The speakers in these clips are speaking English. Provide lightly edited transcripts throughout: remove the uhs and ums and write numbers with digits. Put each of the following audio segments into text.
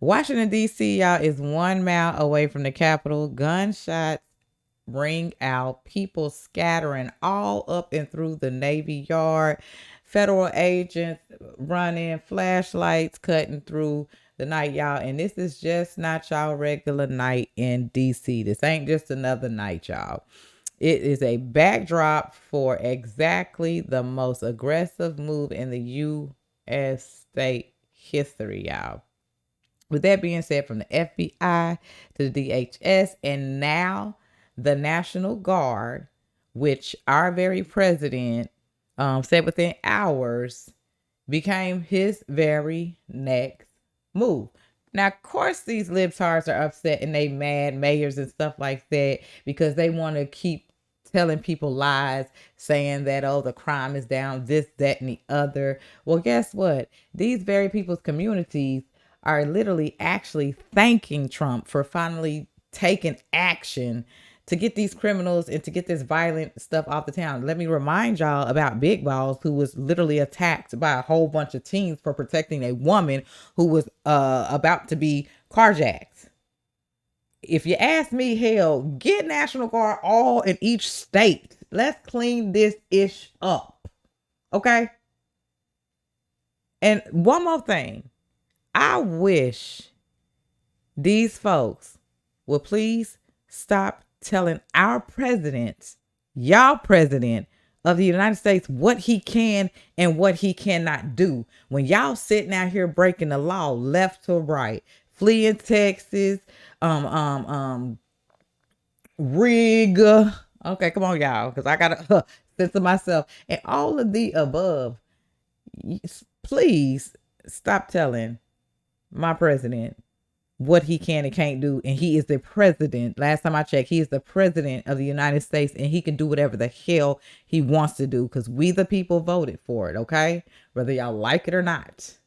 Washington, D.C., y'all, is 1 mile away from the Capitol. Gunshots ring out, people scattering all up and through the Navy Yard. Federal agents running, flashlights cutting through the night, y'all. And this is just not y'all regular night in D.C. This ain't just another night, y'all. It is a backdrop for exactly the most aggressive move in the U.S. state history, y'all. With that being said, from the FBI to the DHS and now the National Guard, which our very president said within hours became his very next move. Now, of course, these libtards are upset and they mad, mayors and stuff like that, because they want to keep telling people lies, saying that, oh, the crime is down, this, that, and the other. Well, guess what? These very people's communities are literally actually thanking Trump for finally taking action to get these criminals and to get this violent stuff off the town. Let me remind y'all about Big Balls, who was literally attacked by a whole bunch of teens for protecting a woman who was about to be carjacked. If you ask me, hell, get National Guard all in each state. Let's clean this ish up. Okay? And one more thing. I wish these folks will please stop telling our president, y'all president of the United States, what he can and what he cannot do. When y'all sitting out here breaking the law left to right, fleeing Texas, rig. Okay, come on, y'all, because I gotta censor myself and all of the above. Please stop telling my president what he can and can't do. And he is the president. Last time I checked, he is the president of the United States, and he can do whatever the hell he wants to do because we the people voted for it. Okay, whether y'all like it or not.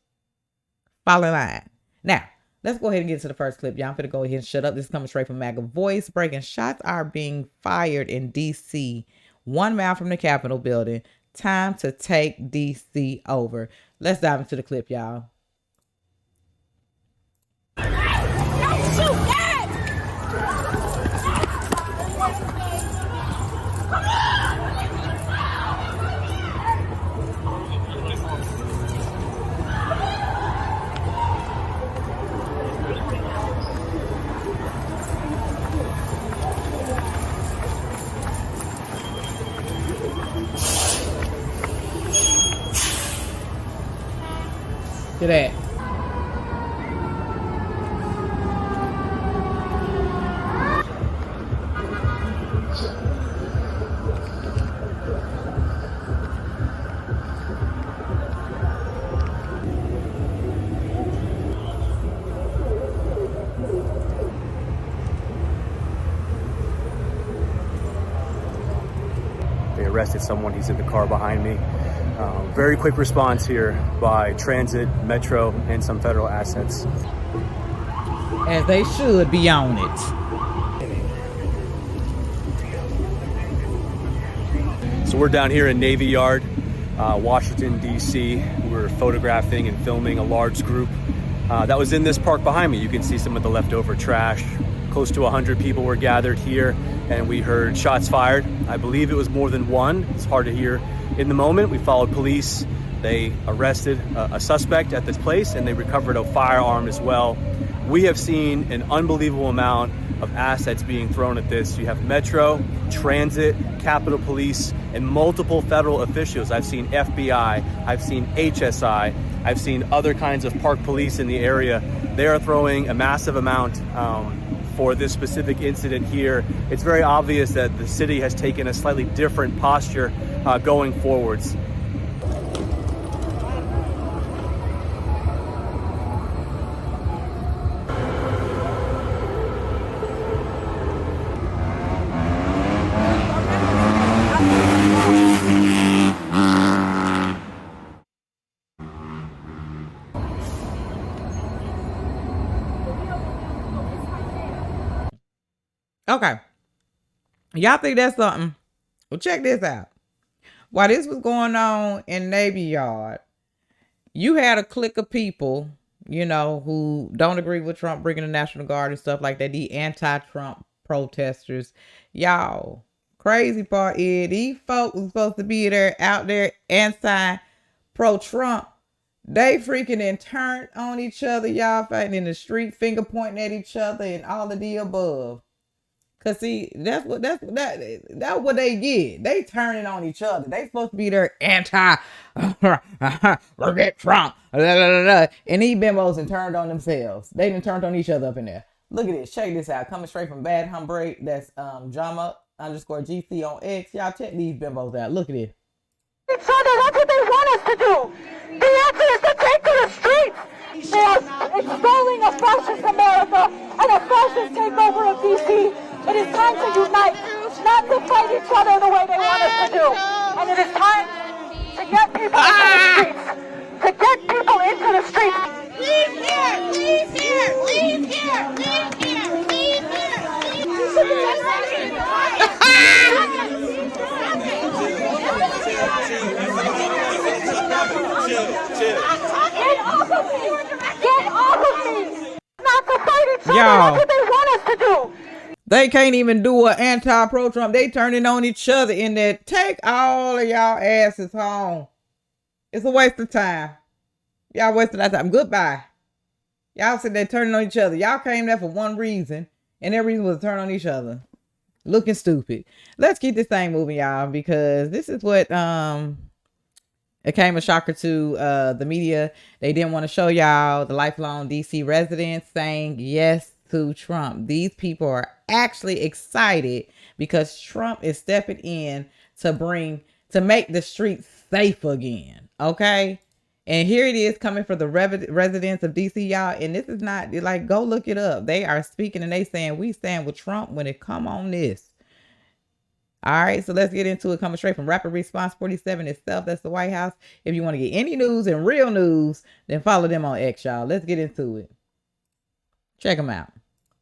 Follow line. Now let's go ahead and get to the first clip. Y'all, I'm gonna go ahead and shut up. This is coming straight from MAGA Voice. Breaking shots are being fired in DC, 1 mile from the Capitol building. Time to take DC over. Let's dive into the clip, y'all. Look at that. They arrested someone. He's in the car behind me. Very quick response here by transit, metro, and some federal assets. As they should be on it. So we're down here in Navy Yard, Washington, D.C. We're photographing and filming a large group that was in this park behind me. You can see some of the leftover trash. Close to 100 people were gathered here, and we heard shots fired. I believe it was more than one. It's hard to hear in the moment. We followed police. They arrested a suspect at this place, and they recovered a firearm as well. We have seen an unbelievable amount of assets being thrown at this. You have Metro, Transit, Capitol Police, and multiple federal officials. I've seen FBI, I've seen HSI, I've seen other kinds of park police in the area. They are throwing a massive amount for this specific incident here. It's very obvious that the city has taken a slightly different posture going forwards. Okay. Y'all think that's something? Well, check this out. While this was going on in Navy Yard, you had a clique of people who don't agree with Trump bringing the National Guard and stuff like that, the anti-Trump protesters. Y'all, crazy part is these folks was supposed to be there out there anti-pro-Trump. They freaking and turned on each other, y'all, fighting in the street, finger pointing at each other and all of the above. Cause see, that's what they get. They turning on each other. They supposed to be their anti forget Trump. And these bimbos and turned on themselves. They done turned on each other up in there. Look at this. Check this out. Coming straight from Bad Humbre. That's Jama_GC on X. Y'all check these bimbos out. Look at it. Each other, that's what they want us to do. The answer is to take to the streets. They are extolling a fascist America and a fascist takeover of D.C. It is time to unite, not to fight each other the way they want us to do. And it is time to get people into the streets. To get people into the streets. Leave here! Leave here! Leave here! Leave here! Leave Get off of me! Get off of me! Not to fight each other. That's what they want us to do. They can't even do an anti-pro-Trump. They turning on each other in there. Take all of y'all asses home. It's a waste of time. Y'all wasting our time. Goodbye. Y'all sitting there turning on each other. Y'all came there for one reason, and that reason was to turn on each other. Looking stupid. Let's keep this thing moving, y'all, because this is what it came a shocker to the media. They didn't want to show y'all the lifelong DC residents saying yes to Trump. These people are actually excited because Trump is stepping in to make the streets safe again. Okay. And here it is coming for the residents of DC, y'all. And this is not like, go look it up. They are speaking and they saying we stand with Trump when it come on this. All right, so let's get into it. Coming straight from Rapid Response 47 itself. That's the White House. If you want to get any news and real news, then follow them on X, y'all. Let's get into it. Check them out.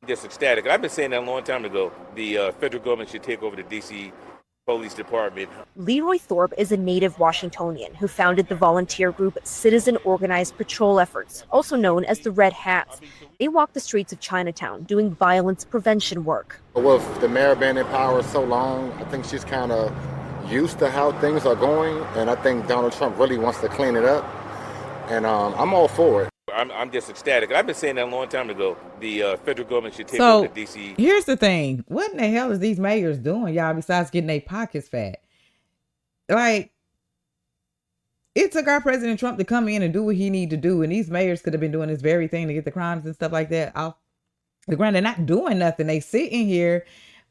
Just ecstatic. I've been saying that a long time ago. The federal government should take over the D.C. Police Department. Leroy Thorpe is a native Washingtonian who founded the volunteer group Citizen Organized Patrol Efforts, also known as the Red Hats. They walk the streets of Chinatown doing violence prevention work. With the mayor being in power so long, I think she's kind of used to how things are going, and I think Donald Trump really wants to clean it up, and I'm all for it. I'm just ecstatic. I've been saying that a long time ago. The federal government should take over the D.C. Here's the thing. What in the hell is these mayors doing, y'all, besides getting their pockets fat? Like, it took our President Trump to come in and do what he need to do, and these mayors could have been doing this very thing to get the crimes and stuff like that off the ground. They're not doing nothing. They sitting here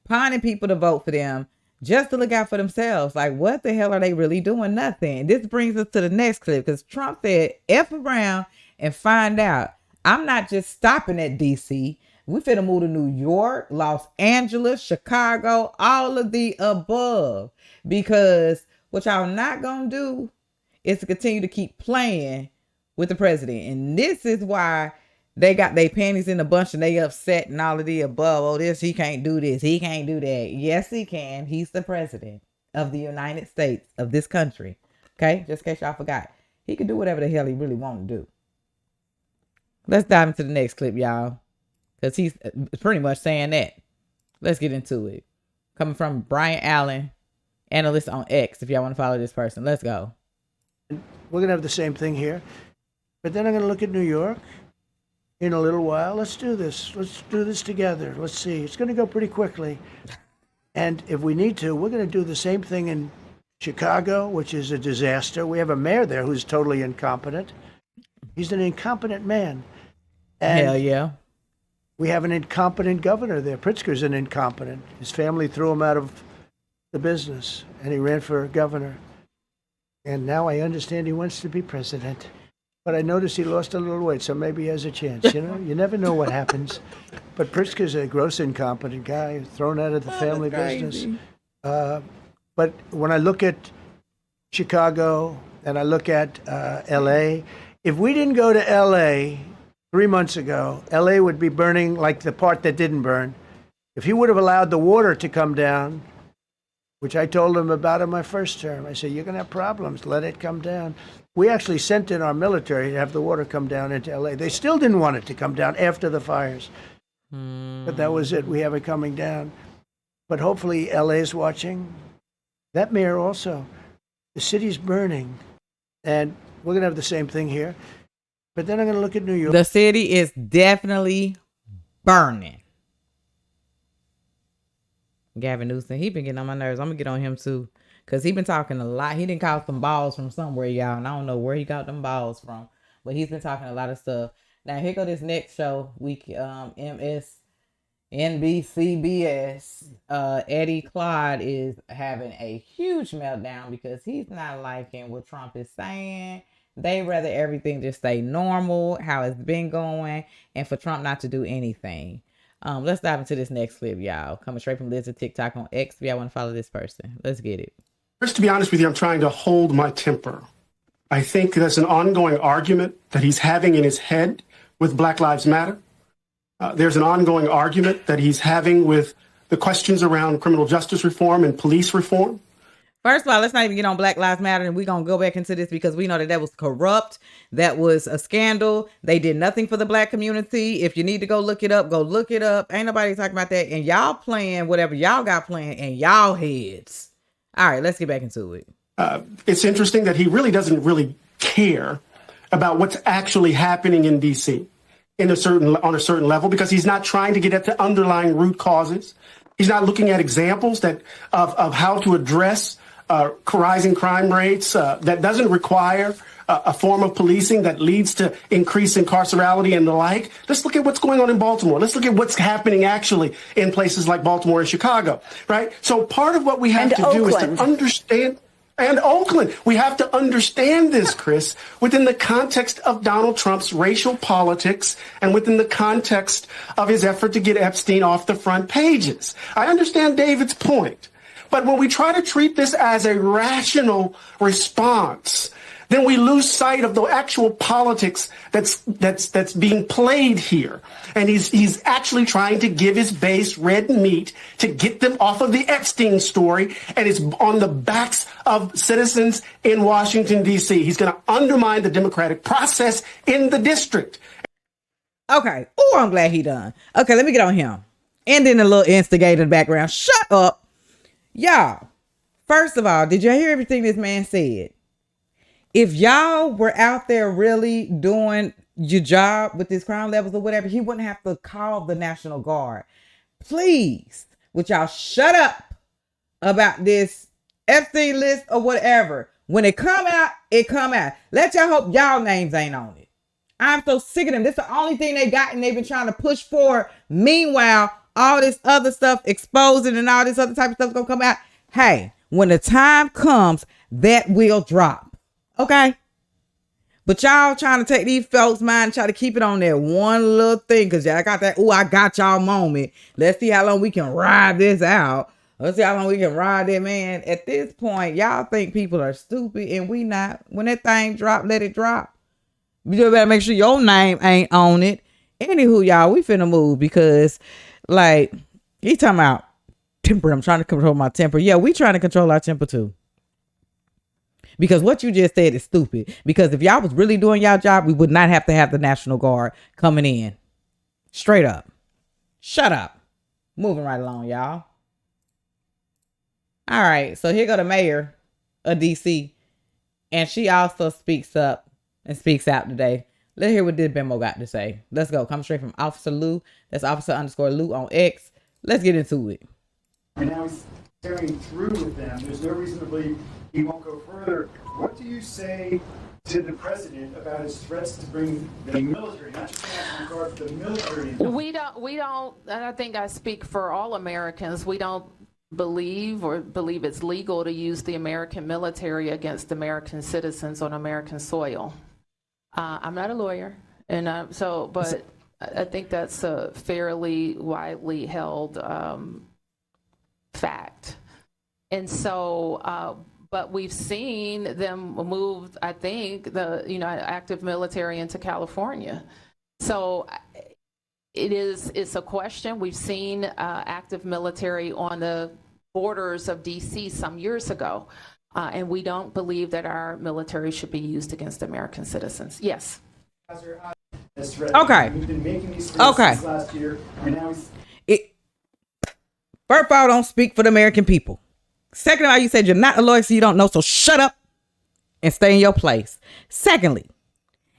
pawning people to vote for them just to look out for themselves. Like, what the hell are they really doing? Nothing. This brings us to the next clip, because Trump said, F around and find out. I'm not just stopping at DC. We finna move to New York, Los Angeles, Chicago, all of the above. Because what y'all not gonna do is to continue to keep playing with the president. And this is why they got their panties in a bunch and they upset and all of the above. Oh, he can't do this. He can't do that. Yes, he can. He's the president of the United States of this country. Okay? Just in case y'all forgot. He can do whatever the hell he really want to do. Let's dive into the next clip, y'all. Because he's pretty much saying that. Let's get into it. Coming from Brian Allen, analyst on X, if y'all want to follow this person. Let's go. We're going to have the same thing here. But then I'm going to look at New York in a little while. Let's do this. Let's do this together. Let's see. It's going to go pretty quickly. And if we need to, we're going to do the same thing in Chicago, which is a disaster. We have a mayor there who's totally incompetent. He's an incompetent man. And hell yeah. We have an incompetent governor there. Pritzker's an incompetent. His family threw him out of the business, and he ran for governor. And now I understand he wants to be president. But I noticed he lost a little weight, so maybe he has a chance. You know, you never know what happens. But Pritzker's a gross incompetent guy, thrown out of the family business. But when I look at Chicago and I look at L.A., if we didn't go to L.A. 3 months ago, L.A. would be burning like the part that didn't burn. If he would have allowed the water to come down, which I told them about in my first term. I said, you're going to have problems. Let it come down. We actually sent in our military to have the water come down into L.A. They still didn't want it to come down after the fires. But that was it. We have it coming down. But hopefully L.A. is watching. That mayor also. The city's burning. And we're going to have the same thing here. But then I'm going to look at New York. The city is definitely burning. Gavin Newsom, he been getting on my nerves. I'm going to get on him too. Because he been talking a lot. He didn't caught some balls from somewhere, y'all. And I don't know where he got them balls from. But he's been talking a lot of stuff. Now, here go this next show. MSNBC. Eddie Clyde is having a huge meltdown because he's not liking what Trump is saying. They rather everything just stay normal, how it's been going, and for Trump not to do anything. Let's dive into this next clip, y'all. Coming straight from Liz at TikTok on X. If y'all want to follow this person, let's get it. First, to be honest with you, I'm trying to hold my temper. I think there's an ongoing argument that he's having in his head with Black Lives Matter. There's an ongoing argument that he's having with the questions around criminal justice reform and police reform. First of all, let's not even get on Black Lives Matter, and we're going to go back into this because we know that was corrupt. That was a scandal. They did nothing for the black community. If you need to go look it up, go look it up. Ain't nobody talking about that. And y'all playing whatever y'all got playing in y'all heads. All right, let's get back into it. It's interesting that he really doesn't really care about what's actually happening in D.C. on a certain level, because he's not trying to get at the underlying root causes. He's not looking at examples of how to address rising crime rates that doesn't require a form of policing that leads to increased incarcerality and the like. Let's look at what's going on in Baltimore. Let's look at what's happening actually in places like Baltimore and Chicago, right? So part of what we have to do is to understand. And Oakland, we have to understand this, Chris, within the context of Donald Trump's racial politics and within the context of his effort to get Epstein off the front pages. I understand David's point, but when we try to treat this as a rational response, then we lose sight of the actual politics that's being played here. And he's actually trying to give his base red meat to get them off of the Epstein story, and it's on the backs of citizens in Washington, D.C. He's going to undermine the democratic process in the district. Okay. Oh, I'm glad he done. Okay, let me get on him. And then a little instigator in the background. Shut up. Y'all, first of all, did y'all hear everything this man said? If y'all were out there really doing your job with these crime levels or whatever, he wouldn't have to call the National Guard. Please, would y'all shut up about this Epstein list or whatever? When it come out, it come out. Let y'all hope y'all names ain't on it. I'm so sick of them. This is the only thing they got, and they've been trying to push for. Meanwhile, all this other stuff exposing and all this other type of stuff is gonna come out. Hey, when the time comes, that will drop. Okay. But y'all trying to take these folks' mind and try to keep it on that one little thing. Cause y'all got that, I got y'all moment. Let's see how long we can ride this out. Let's see how long we can ride it, man. At this point, y'all think people are stupid and we not. When that thing drop, let it drop. You just better make sure your name ain't on it. Anywho, y'all, we finna move because like, he talking about temper. I'm trying to control my temper. Yeah, we trying to control our temper too. Because what you just said is stupid. Because if y'all was really doing y'all job, we would not have to have the National Guard coming in. Straight up. Shut up. Moving right along, y'all. All right. So here go the mayor of D.C. And she also speaks up and speaks out today. Let's hear what this Bimbo got to say. Let's go. Come straight from Officer Lou. That's Officer_Lou on X. Let's get into it. And now he's carrying through with them. There's no reason to believe he won't go further. What do you say to the president about his threats to bring the military, not just the National Guard, but the military? We don't, and I think I speak for all Americans, we don't believe it's legal to use the American military against American citizens on American soil. I'm not a lawyer, and but I think that's a fairly widely held fact. And so, but we've seen them move, I think, active military into California. So it's a question. We've seen active military on the borders of DC some years ago. And we don't believe that our military should be used against American citizens. Yes. Okay. We've been making these threats since last year, and now First of all, don't speak for the American people. Second of all, you said you're not a lawyer, so you don't know, so shut up and stay in your place. Secondly,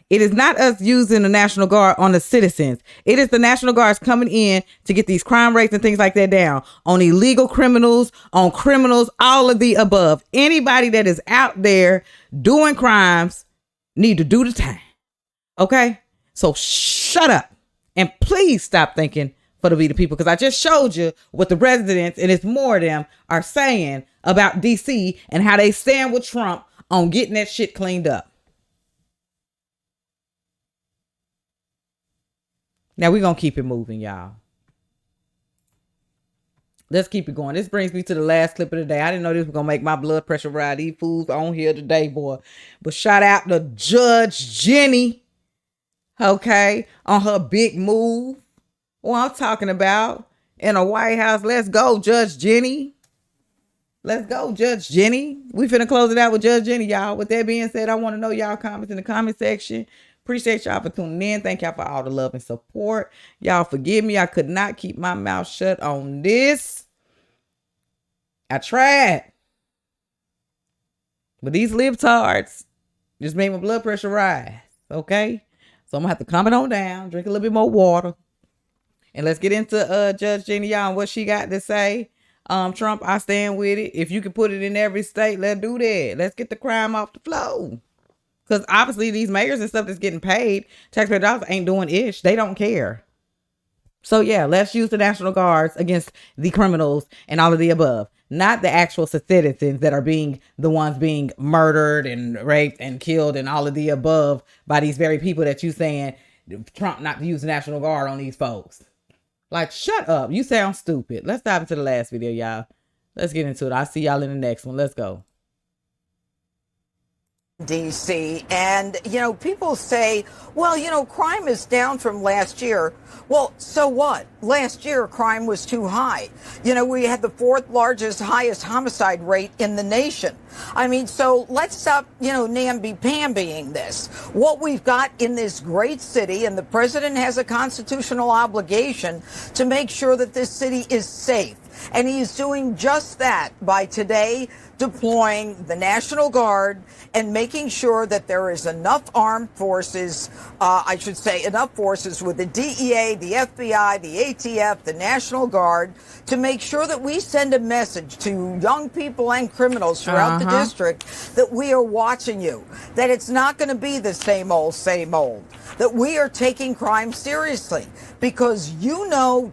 it is not us using the National Guard on the citizens. It is the National Guards coming in to get these crime rates and things like that down on illegal criminals, on criminals, all of the above. Anybody that is out there doing crimes need to do the time. Okay? So shut up and please stop thinking for the people, because I just showed you what the residents, and it's more of them, are saying about DC and how they stand with Trump on getting that shit cleaned up. Now we're going to keep it moving, y'all. Let's keep it going. This brings me to the last clip of the day. I didn't know this was going to make my blood pressure rise. These fools on here today, boy. But shout out to Judge Jenny, okay, on her big move. What I'm talking about in a White House. Let's go, Judge Jenny. Let's go, Judge Jenny. We finna close it out with Judge Jenny, y'all. With that being said, I want to know y'all comments in the comment section. Appreciate y'all for tuning in. Thank y'all for all the love and support. Y'all forgive me. I could not keep my mouth shut on this. I tried. But these libtards just made my blood pressure rise. Okay? So I'm going to have to calm it on down. Drink a little bit more water. And let's get into Judge Jenny, y'all, and what she got to say. Trump, I stand with it. If you can put it in every state, let's do that. Let's get the crime off the floor. Because obviously these mayors and stuff that's getting paid, taxpayer dollars, ain't doing ish. They don't care. So yeah, let's use the National Guards against the criminals and all of the above. Not the actual citizens that are being the ones being murdered and raped and killed and all of the above by these very people that you saying Trump not to use the National Guard on these folks. Like, shut up. You sound stupid. Let's dive into the last video, y'all. Let's get into it. I'll see y'all in the next one. Let's go. DC. And, people say, well, crime is down from last year. Well, so what? Last year, crime was too high. We had the fourth largest, highest homicide rate in the nation. I mean, so let's stop, namby-pambying this. What we've got in this great city, and the president has a constitutional obligation to make sure that this city is safe. And he is doing just that by today deploying the National Guard and making sure that there is enough armed forces, enough forces with the DEA, the FBI, the ATF, the National Guard, to make sure that we send a message to young people and criminals throughout the district that we are watching you, that it's not going to be the same old, that we are taking crime seriously. Because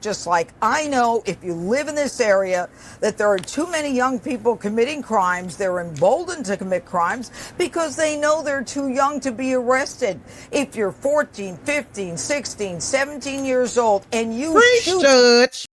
just like I know, if you live in this area, that there are too many young people committing crimes. They're emboldened to commit crimes because they know they're too young to be arrested. If you're 14, 15, 16, 17 years old and you shoot...